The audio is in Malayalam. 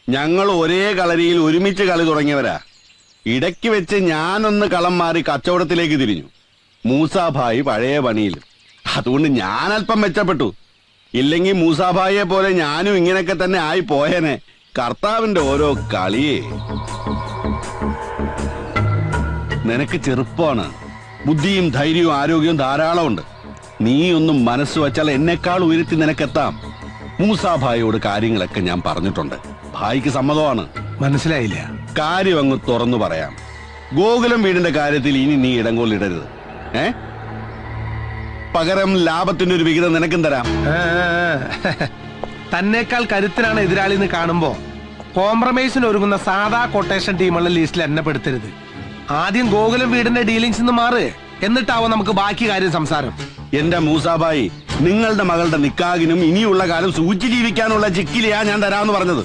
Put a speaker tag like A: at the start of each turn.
A: ഞങ്ങൾ ഒരേ കളരിയിൽ ഒരുമിച്ച് കളി തുടങ്ങിയവരാ. ഇടയ്ക്ക് വെച്ച് ഞാനൊന്ന് കളം മാറി കച്ചവടത്തിലേക്ക് തിരിഞ്ഞു. മൂസാഭായി പഴയ പണിയിൽ. അതുകൊണ്ട് ഞാൻ അല്പം മെച്ചപ്പെട്ടു. ഇല്ലെങ്കിൽ മൂസാഭായിയെ പോലെ ഞാനും ഇങ്ങനെയൊക്കെ തന്നെ ആയി പോയേനെ. കർത്താവിന്റെ ഓരോ കളിയേ. നിനക്ക് ചെറുപ്പമാണ്, ബുദ്ധിയും ധൈര്യവും ആരോഗ്യവും ധാരാളമുണ്ട്. നീ ഒന്നും മനസ്സ് വച്ചാൽ എന്നെക്കാൾ ഉയർത്തി നിനക്കെത്താം. മൂസാഭായിയോട് കാര്യങ്ങളൊക്കെ ഞാൻ പറഞ്ഞിട്ടുണ്ട്. ഭായിക്ക് സമ്മതമാണ്.
B: മനസ്സിലായില്ല.
A: കാര്യം അങ്ങ് തുറന്നു പറയാം. ഗോകുലം വീടിന്റെ കാര്യത്തിൽ ഇനി നീ ഇടങ്കോലിടരുത്. പകരം ലാഭത്തിന്റെ ഒരു വിഹിതം നിനക്കും തരാം.
B: തന്നേക്കാൾ കരുത്തിനാണ് എതിരാളി എന്ന് കാണുമ്പോ കോംപ്രമൈസിന് ഒരുങ്ങുന്ന സാധാ കൊട്ടേഷൻ ടീമുള്ള ലിസ്റ്റിൽ എന്നെ പെടുത്തരുത്. ആദ്യം ഗോകുലം വീടിന്റെ ഡീലിങ്സ് മാറ്, എന്നിട്ടാവും നമുക്ക് ബാക്കി കാര്യം സംസാരം.
A: എന്റെ മൂസാഭായി, നിങ്ങളുടെ മകളുടെ നിക്കാഹിനും ഇനിയുള്ള കാലം സൂചി ജീവിക്കാനുള്ള ചിക്കിലിയാ ഞാൻ തരാമെന്ന് പറഞ്ഞത്.